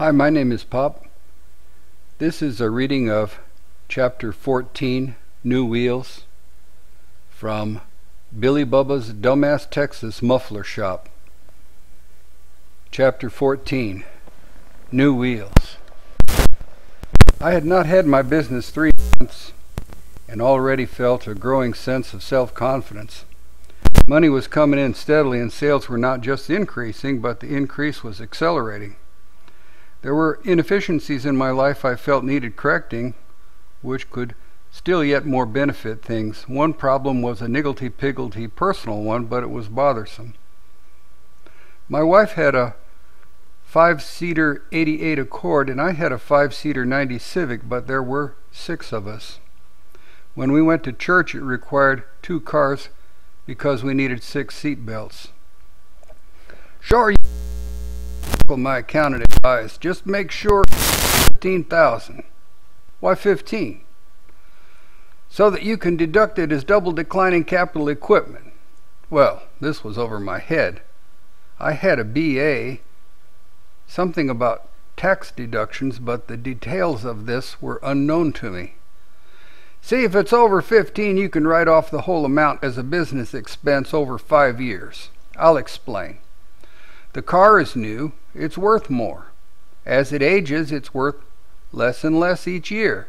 Hi, my name is Pop. This is a reading of Chapter 14, New Wheels, from Billy-Bubba's Dumbass Texas Muffler Shop. Chapter 14, New Wheels. I had not had my business 3 months and already felt a growing sense of self-confidence. Money was coming in steadily and sales were not just increasing, but the increase was accelerating. There were inefficiencies in my life I felt needed correcting, which could still yet more benefit things. One problem was a nigglety-pigglety personal one, but it was bothersome. My wife had a 5-seater 88 Accord, and I had a 5-seater 90 Civic, but there were 6 of us. When we went to church, it required 2 cars because we needed 6 seat belts. Sure, my accountant advised, just make sure 15,000. Why 15? So that you can deduct it as double declining capital equipment. Well, this was over my head. I had a BA, something about tax deductions, but the details of this were unknown to me. See, if it's over 15, you can write off the whole amount as a business expense over 5 years. I'll explain. The car is new, it's worth more. As it ages, it's worth less and less each year.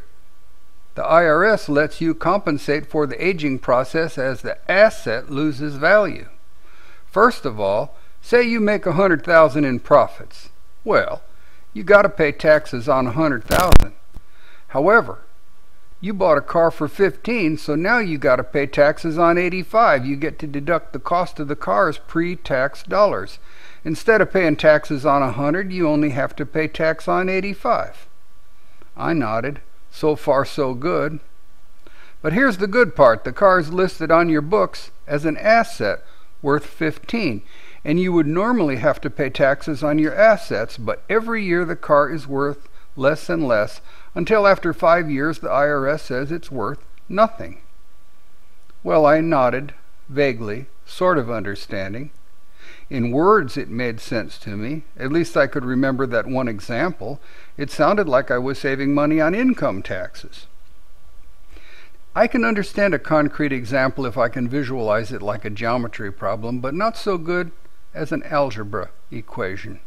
The IRS lets you compensate for the aging process as the asset loses value. First of all, say you make $100,000 in profits. Well, you got to pay taxes on $100,000. However, you bought a car for 15, so now you got to pay taxes on 85. You get to deduct the cost of the car as pre-tax dollars. Instead of paying taxes on 100, you only have to pay tax on 85. I nodded. So far, so good. But here's the good part. The car is listed on your books as an asset worth 15, and you would normally have to pay taxes on your assets, but every year the car is worth less and less until after 5 years the IRS says it's worth nothing. Well, I nodded, vaguely, sort of understanding. In words it made sense to me. At least I could remember that one example. It sounded like I was saving money on income taxes. I can understand a concrete example if I can visualize it like a geometry problem, but not so good as an algebra equation.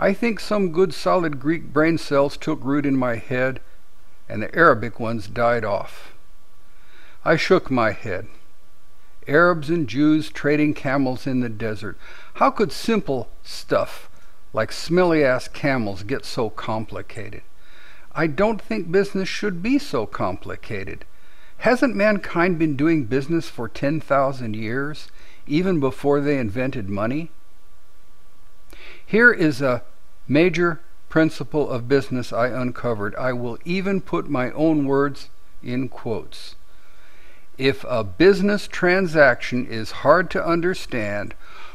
I think some good solid Greek brain cells took root in my head, and the Arabic ones died off. I shook my head. Arabs and Jews trading camels in the desert. How could simple stuff like smelly-ass camels get so complicated? I don't think business should be so complicated. Hasn't mankind been doing business for 10,000 years, even before they invented money? Here is a major principle of business I uncovered. I will even put my own words in quotes. If a business transaction is hard to understand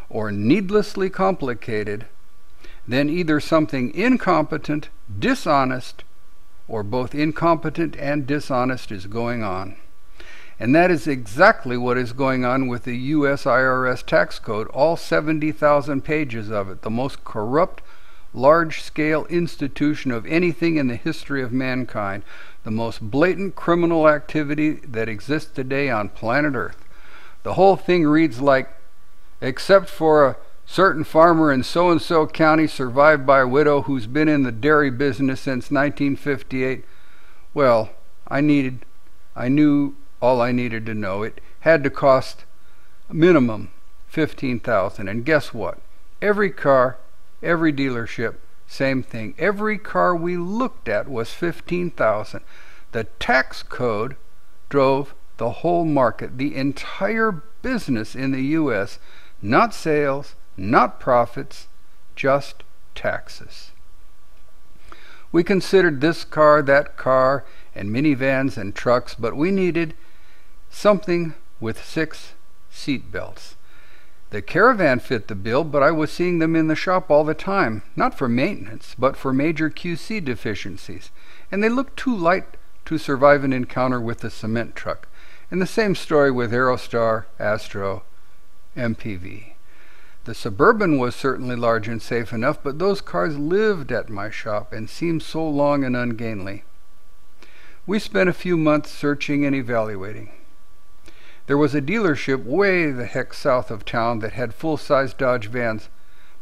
or needlessly complicated, then either something incompetent, dishonest, or both incompetent and dishonest is going on. And that is exactly what is going on with the U.S. IRS tax code, all 70,000 pages of it, the most corrupt, large-scale institution of anything in the history of mankind, the most blatant criminal activity that exists today on planet Earth. The whole thing reads like, except for a certain farmer in so-and-so county survived by a widow who's been in the dairy business since 1958. Well, I knew all I needed to know. It had to cost minimum $15,000. And guess what? Every car, every dealership, same thing. Every car we looked at was $15,000. The tax code drove the whole market, the entire business in the U.S., not sales, not profits, just taxes. We considered this car, that car, and minivans and trucks, but we needed something with 6 seat belts. The Caravan fit the bill, but I was seeing them in the shop all the time, not for maintenance, but for major QC deficiencies, and they looked too light to survive an encounter with the cement truck. And the same story with Aerostar, Astro, MPV. The Suburban was certainly large and safe enough, but those cars lived at my shop and seemed so long and ungainly. We spent a few months searching and evaluating. There was a dealership way the heck south of town that had full-size Dodge vans,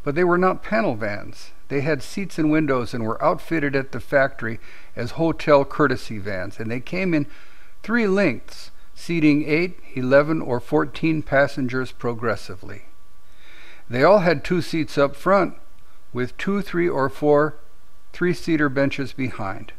but they were not panel vans. They had seats and windows and were outfitted at the factory as hotel courtesy vans, and they came in 3 lengths, seating 8, 11, or 14 passengers progressively. They all had 2 seats up front, with 2, 3, or 4 3-seater benches behind.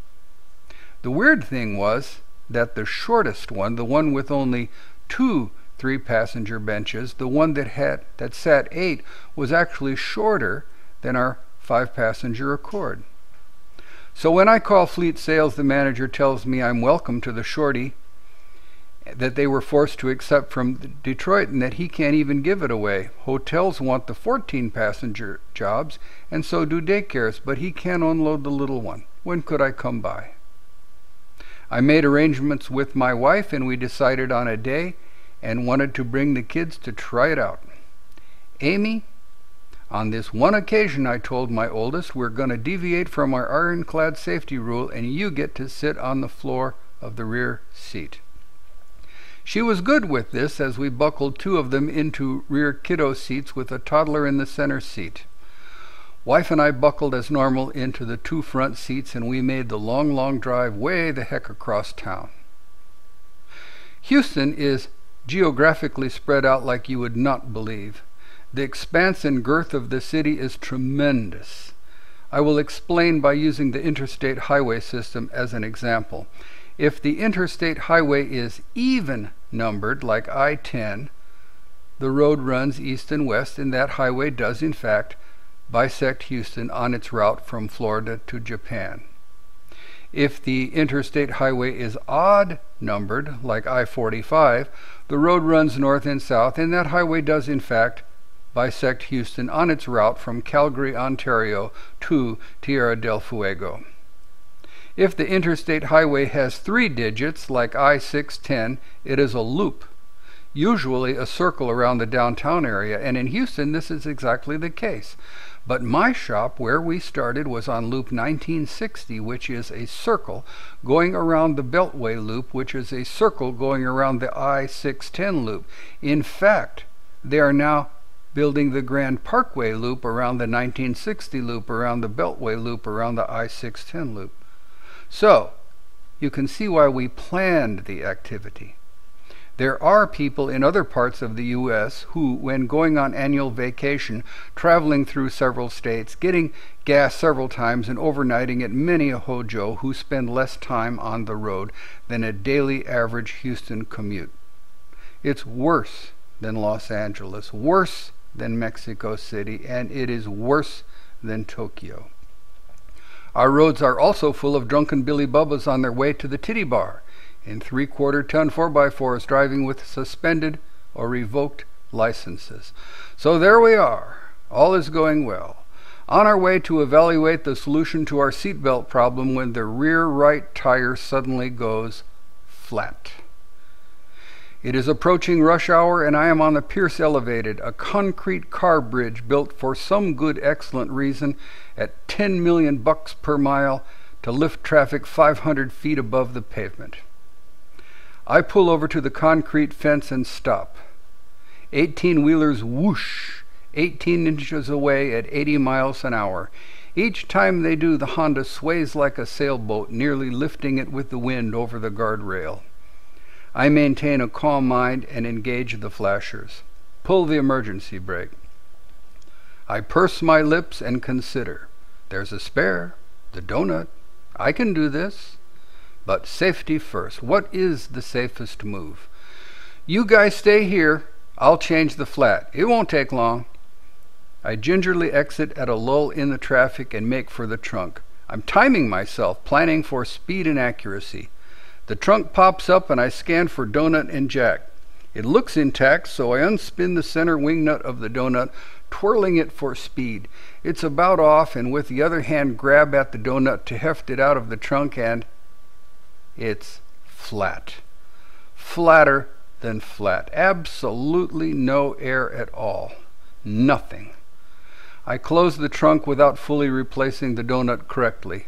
The weird thing was that the shortest one, the one with only 2 3-passenger benches, the one that sat 8, was actually shorter than our 5-passenger Accord. So when I call fleet sales, the manager tells me I'm welcome to the shorty that they were forced to accept from Detroit, and that he can't even give it away. Hotels want the 14-passenger jobs, and so do daycares, but he can't unload the little one. When could I come by? I made arrangements with my wife, and we decided on a day and wanted to bring the kids to try it out. Amy, on this one occasion, I told my oldest, we're going to deviate from our ironclad safety rule, and you get to sit on the floor of the rear seat. She was good with this, as we buckled 2 of them into rear kiddo seats with a toddler in the center seat. Wife and I buckled as normal into the 2 front seats, and we made the long drive way the heck across town. Houston is geographically spread out like you would not believe. The expanse and girth of the city is tremendous. I will explain by using the interstate highway system as an example. If the interstate highway is even numbered, like I-10, the road runs east and west, and that highway does in fact bisect Houston on its route from Florida to Japan. If the interstate highway is odd numbered, like I-45, the road runs north and south, and that highway does in fact bisect Houston on its route from Calgary, Ontario to Tierra del Fuego. If the interstate highway has 3 digits, like I-610, it is a loop, usually a circle around the downtown area, and in Houston this is exactly the case. But my shop, where we started, was on Loop 1960, which is a circle going around the Beltway Loop, which is a circle going around the I-610 loop. In fact, they are now building the Grand Parkway Loop around the 1960 loop, around the Beltway Loop, around the I-610 loop. So, you can see why we planned the activity. There are people in other parts of the U.S. who, when going on annual vacation, traveling through several states, getting gas several times, and overnighting at many a hojo, who spend less time on the road than a daily average Houston commute. It's worse than Los Angeles, worse than Mexico City, and it is worse than Tokyo. Our roads are also full of drunken Billy-Bubbas on their way to the titty bar, in 3/4-ton 4x4s driving with suspended or revoked licenses. So there we are. All is going well. On our way to evaluate the solution to our seatbelt problem when the rear right tire suddenly goes flat. It is approaching rush hour, and I am on the Pierce Elevated, a concrete car bridge built for some good excellent reason at $10 million per mile to lift traffic 500 feet above the pavement. I pull over to the concrete fence and stop. 18-wheelers whoosh 18 inches away at 80 miles an hour. Each time they do, the Honda sways like a sailboat, nearly lifting it with the wind over the guardrail. I maintain a calm mind and engage the flashers. Pull the emergency brake. I purse my lips and consider. There's a spare, the donut. I can do this. But safety first. What is the safest move? You guys stay here. I'll change the flat. It won't take long. I gingerly exit at a lull in the traffic and make for the trunk. I'm timing myself, planning for speed and accuracy. The trunk pops up and I scan for donut and jack. It looks intact, so I unspin the center wing nut of the donut, twirling it for speed. It's about off, and with the other hand grab at the donut to heft it out of the trunk, and it's flat. Flatter than flat. Absolutely no air at all. Nothing. I close the trunk without fully replacing the donut correctly.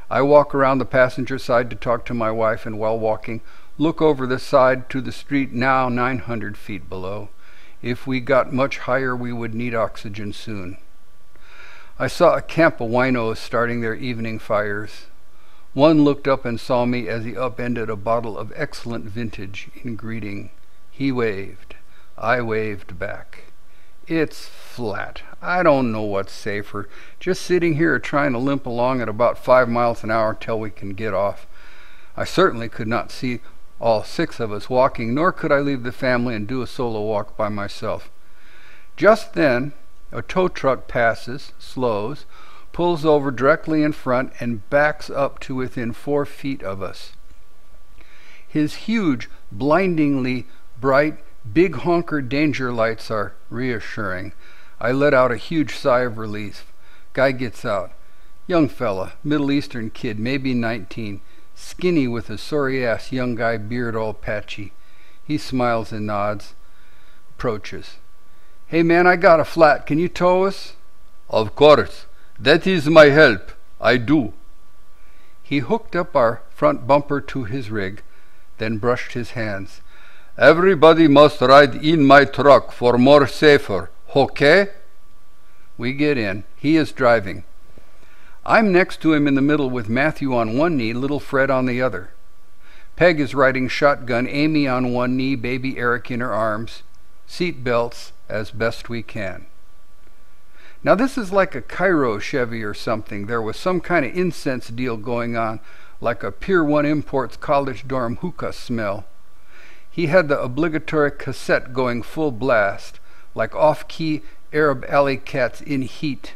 I walk around the passenger side to talk to my wife, and while walking, look over the side to the street now 900 feet below. If we got much higher, we would need oxygen soon. I saw a camp of winos starting their evening fires. One looked up and saw me as he upended a bottle of excellent vintage in greeting. He waved. I waved back. It's flat. I don't know what's safer. Just sitting here trying to limp along at about 5 miles an hour till we can get off. I certainly could not see all 6 of us walking, nor could I leave the family and do a solo walk by myself. Just then, a tow truck passes, slows, pulls over directly in front, and backs up to within 4 feet of us. His huge, blindingly bright, big honker danger lights are reassuring. I let out a huge sigh of relief. Guy gets out. Young fella, Middle Eastern kid, maybe 19, skinny with a sorry-ass young guy beard all patchy. He smiles and nods, approaches. Hey man, I got a flat. Can you tow us? Of course. That is my help. I do. He hooked up our front bumper to his rig, then brushed his hands. Everybody must ride in my truck for more safer, okay? We get in. He is driving. I'm next to him in the middle with Matthew on one knee, little Fred on the other. Peg is riding shotgun, Amy on one knee, baby Eric in her arms. Seat belts as best we can. Now this is like a Cairo Chevy or something. There was some kind of incense deal going on, like a Pier 1 Imports college dorm hookah smell. He had the obligatory cassette going full blast, like off-key Arab alley cats in heat.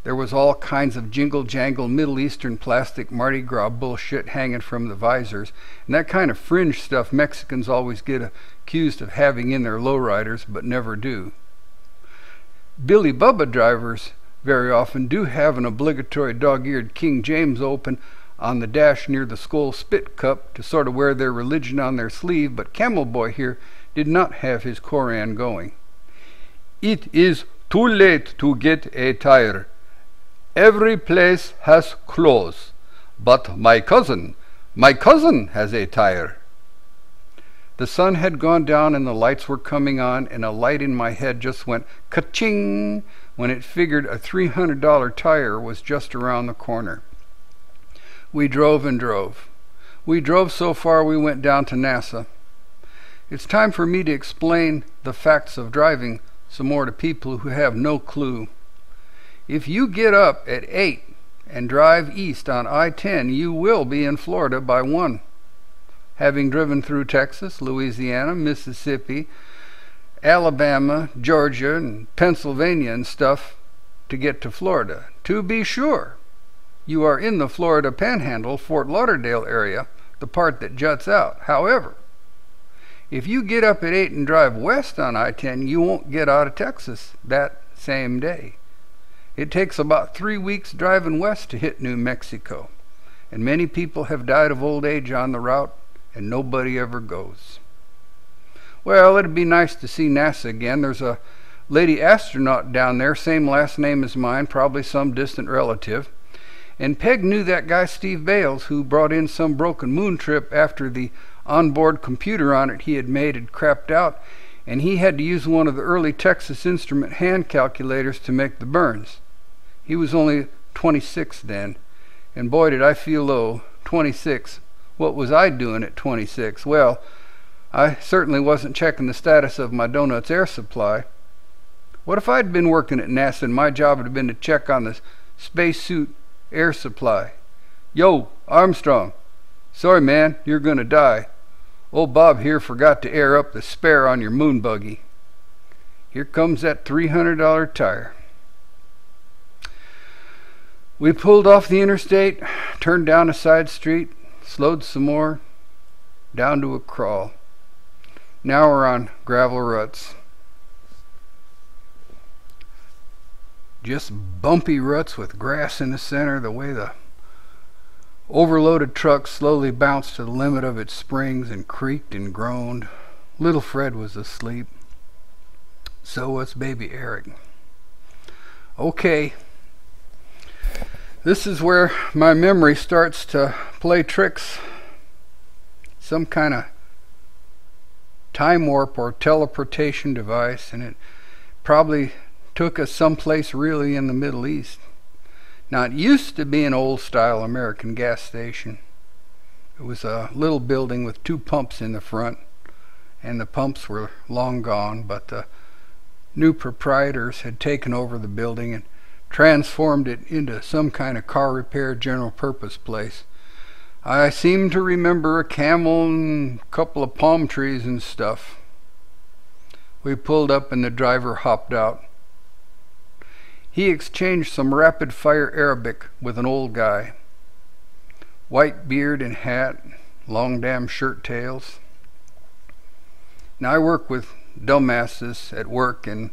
There was all kinds of jingle-jangle Middle Eastern plastic Mardi Gras bullshit hanging from the visors, and that kind of fringe stuff Mexicans always get accused of having in their lowriders, but never do. Billy-Bubba drivers very often do have an obligatory dog-eared King James open on the dash near the skull spit cup to sort of wear their religion on their sleeve, but Camel Boy here did not have his Koran going. It is too late to get a tire. Every place has clothes, but my cousin has a tire. The sun had gone down and the lights were coming on, and a light in my head just went ka-ching when it figured a $300 tire was just around the corner. We drove and drove. We drove so far we went down to NASA. It's time for me to explain the facts of driving some more to people who have no clue. If you get up at 8 and drive east on I-10, you will be in Florida by 1. Having driven through Texas, Louisiana, Mississippi, Alabama, Georgia, and Pennsylvania and stuff to get to Florida. To be sure, you are in the Florida Panhandle, Fort Lauderdale area, the part that juts out. However, if you get up at 8 and drive west on I-10, you won't get out of Texas that same day. It takes about 3 weeks driving west to hit New Mexico, and many people have died of old age on the route, and nobody ever goes. Well, it'd be nice to see NASA again. There's a lady astronaut down there, same last name as mine, probably some distant relative. And Peg knew that guy Steve Bales, who brought in some broken moon trip after the onboard computer on it he had made had crapped out, and he had to use one of the early Texas Instrument hand calculators to make the burns. He was only 26 then, and boy did I feel low. 26. What was I doing at 26? Well, I certainly wasn't checking the status of my donuts air supply. What if I'd been working at NASA and my job had been to check on the spacesuit air supply? Yo, Armstrong. Sorry, man, you're gonna die. Old Bob here forgot to air up the spare on your moon buggy. Here comes that $300 tire. We pulled off the interstate, turned down a side street, slowed some more, down to a crawl. Now we're on gravel ruts. Just bumpy ruts with grass in the center, the way the overloaded truck slowly bounced to the limit of its springs and creaked and groaned. Little Fred was asleep. So was baby Eric. Okay. This is where my memory starts to play tricks. Some kind of time warp or teleportation device, and it probably took us someplace really in the Middle East. Now, it used to be an old-style American gas station. It was a little building with 2 pumps in the front, and the pumps were long gone, but the new proprietors had taken over the building and transformed it into some kind of car repair general purpose place. I seem to remember a camel and a couple of palm trees and stuff. We pulled up and the driver hopped out. He exchanged some rapid-fire Arabic with an old guy. White beard and hat, long damn shirt tails. Now, I work with dumbasses at work, and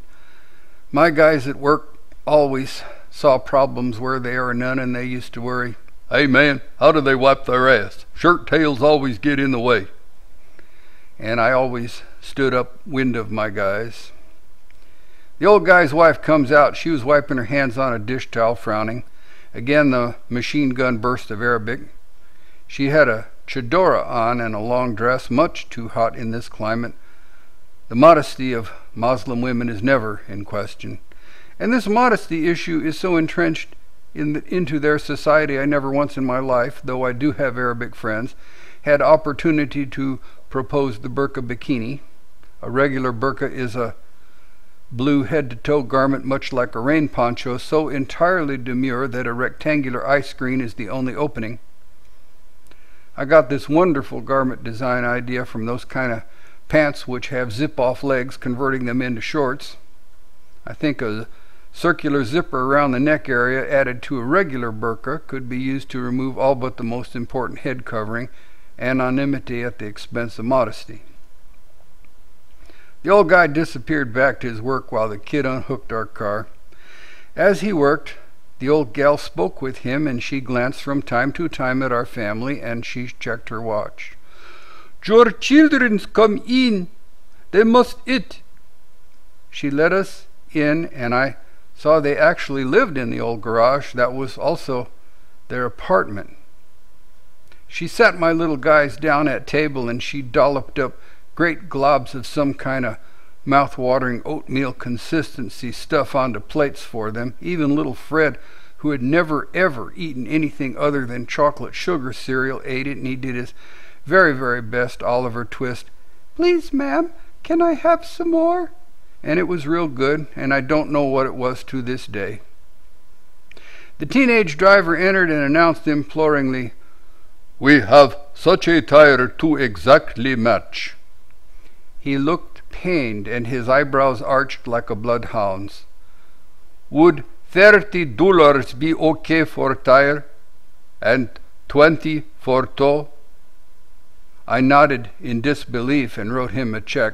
my guys at work always saw problems where there are none, and they used to worry, "Hey man, how do they wipe their ass? Shirt tails always get in the way." And I always stood upwind of my guys. The old guy's wife comes out. She was wiping her hands on a dish towel, frowning. Again, the machine gun burst of Arabic. She had a chadora on and a long dress, much too hot in this climate. The modesty of Muslim women is never in question. And this modesty issue is so entrenched into their society, I never once in my life, though I do have Arabic friends, had opportunity to propose the burqa bikini. A regular burqa is a blue head-to-toe garment much like a rain poncho, so entirely demure that a rectangular eye screen is the only opening. I got this wonderful garment design idea from those kind of pants which have zip-off legs, converting them into shorts. I think a circular zipper around the neck area added to a regular burqa could be used to remove all but the most important head covering, anonymity at the expense of modesty. The old guy disappeared back to his work while the kid unhooked our car. As he worked, the old gal spoke with him, and she glanced from time to time at our family, and she checked her watch. "Your children's come in. They must eat." She let us in, and I saw they actually lived in the old garage. That was also their apartment. She sat my little guys down at table, and she dolloped up great globs of some kind of mouth-watering oatmeal consistency stuff onto plates for them. Even little Fred, who had never ever eaten anything other than chocolate sugar cereal, ate it, and he did his very, very best Oliver Twist. "Please, ma'am, can I have some more?" And it was real good, and I don't know what it was to this day. The teenage driver entered and announced imploringly, "We have such a tire to exactly match." He looked pained, and his eyebrows arched like a bloodhound's. "Would $30 be okay for tire? And 20 for tow?" I nodded in disbelief and wrote him a check.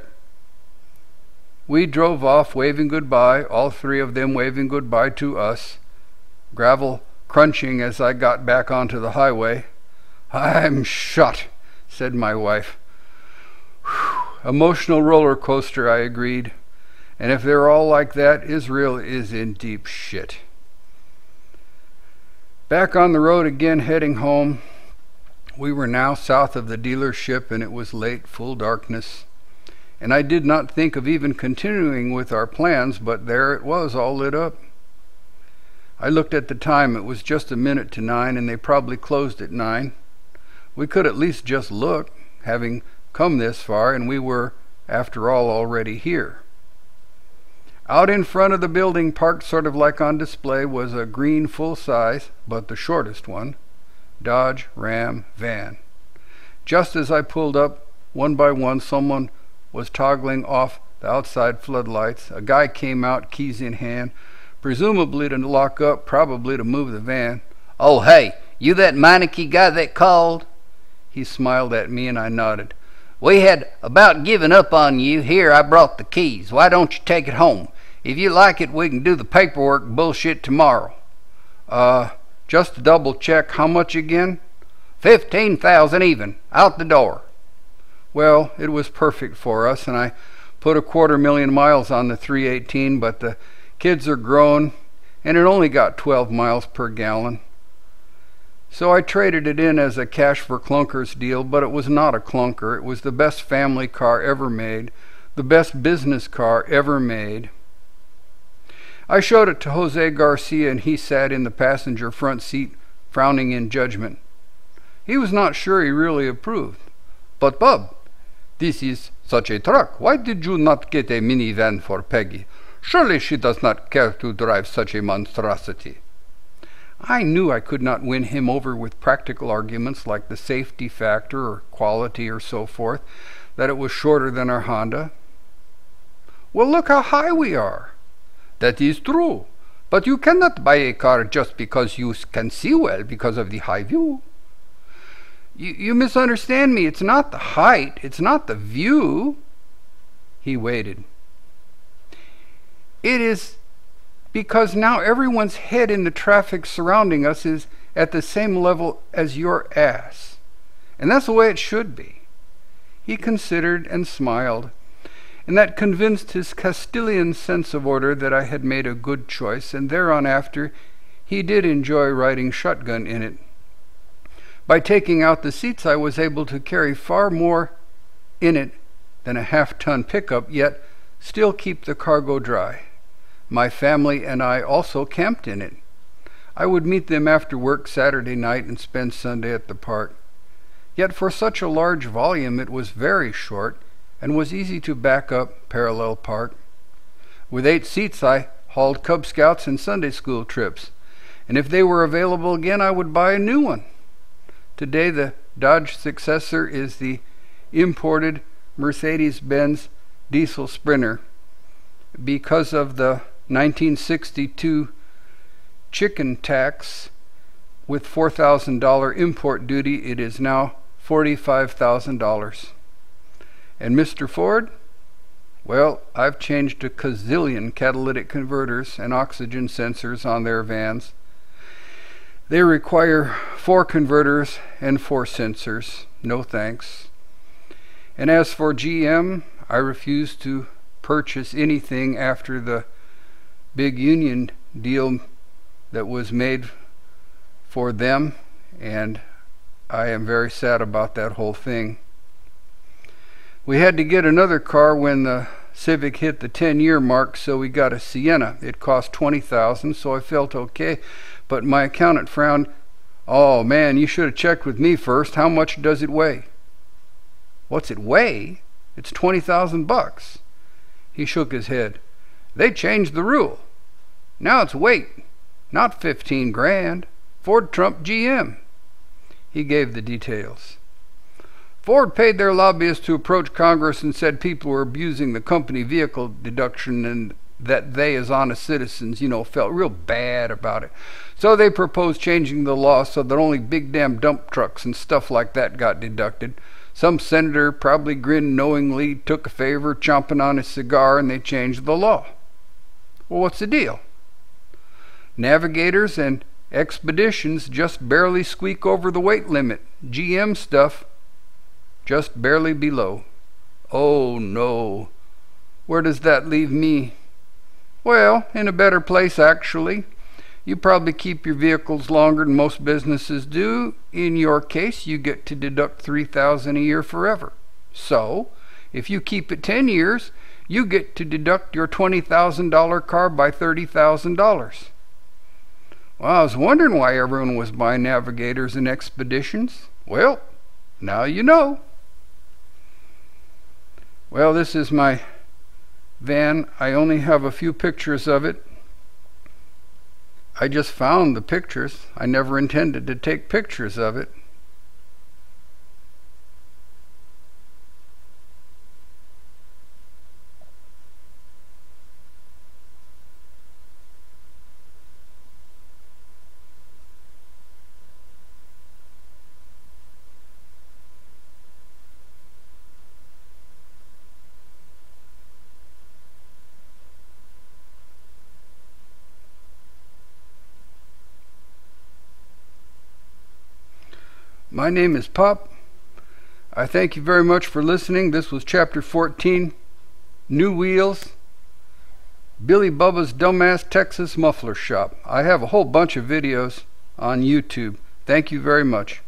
We drove off, waving goodbye, all 3 of them waving goodbye to us, gravel crunching as I got back onto the highway. "I'm shot," said my wife. Whew. Emotional roller coaster, I agreed. And if they're all like that, Israel is in deep shit. Back on the road again, heading home. We were now south of the dealership, and it was late, full darkness. And I did not think of even continuing with our plans, but there it was, all lit up. I looked at the time. It was just a minute to 9, and they probably closed at 9. We could at least just look, having come this far, and we were, after all, already here. Out in front of the building, parked sort of like on display, was a green full-size, but the shortest one, Dodge Ram van. Just as I pulled up, one by one, someone was toggling off the outside floodlights. A guy came out, keys in hand, presumably to lock up, probably to move the van. "Oh, hey, you that Meineke guy that called?" He smiled at me, and I nodded. "We had about given up on you. Here, I brought the keys. Why don't you take it home? If you like it, we can do the paperwork bullshit tomorrow." Just to double check, how much again? 15,000 even, out the door. Well, it was perfect for us, and I put 250,000 miles on the 318, but the kids are grown and it only got 12 miles per gallon. So I traded it in as a cash for clunkers deal, but it was not a clunker. It was the best family car ever made, the best business car ever made. I showed it to Jose Garcia, and he sat in the passenger front seat, frowning in judgment. He was not sure he really approved. "But Bub, this is such a truck. Why did you not get a minivan for Peggy? Surely she does not care to drive such a monstrosity." I knew I could not win him over with practical arguments like the safety factor or quality or so forth, that it was shorter than our Honda. "Well, look how high we are." "That is true, but you cannot buy a car just because you can see well because of the high view." You misunderstand me. It's not the height. It's not the view." He waited. "It is because now everyone's head in the traffic surrounding us is at the same level as your ass. And that's the way it should be." He considered and smiled, and that convinced his Castilian sense of order that I had made a good choice, and thereon after he did enjoy riding shotgun in it. By taking out the seats, I was able to carry far more in it than a half-ton pickup, yet still keep the cargo dry. My family and I also camped in it. I would meet them after work Saturday night and spend Sunday at the park. Yet for such a large volume it was very short and was easy to back up, parallel park. With 8 seats I hauled Cub Scouts and Sunday school trips, and if they were available again I would buy a new one. Today the Dodge successor is the imported Mercedes-Benz diesel Sprinter. Because of the 1962 chicken tax with $4,000 import duty, it is now $45,000. And Mr. Ford? Well, I've changed a gazillion catalytic converters and oxygen sensors on their vans. They require 4 converters and 4 sensors. No thanks. And as for GM, I refuse to purchase anything after the big union deal that was made for them, and I am very sad about that whole thing. We had to get another car when the Civic hit the 10-year mark, so we got a Sienna. It cost $20,000, so I felt okay, but my accountant frowned. "Oh man, you should have checked with me first. How much does it weigh?" "What's it weigh? It's $20,000. He shook his head. "They changed the rule. Now it's weight, not 15 grand. Ford trumped GM." He gave the details. "Ford paid their lobbyists to approach Congress and said people were abusing the company vehicle deduction and that they, as honest citizens, felt real bad about it. So they proposed changing the law so that only big damn dump trucks and stuff like that got deducted. Some senator probably grinned knowingly, took a favor, chomping on his cigar, and they changed the law." "Well, what's the deal?" "Navigators and Expeditions just barely squeak over the weight limit. GM stuff just barely below." "Oh no. Where does that leave me?" "Well, in a better place actually. You probably keep your vehicles longer than most businesses do. In your case, you get to deduct $3,000 a year forever. So, if you keep it 10 years, you get to deduct your $20,000 car by $30,000. Well, I was wondering why everyone was buying Navigators and Expeditions. Well, now you know. Well, this is my van. I only have a few pictures of it. I just found the pictures. I never intended to take pictures of it. My name is Pop. I thank you very much for listening. This was chapter 14. New wheels, Billy-Bubba's Dumbass Texas Muffler Shop. I have a whole bunch of videos on YouTube. Thank you very much.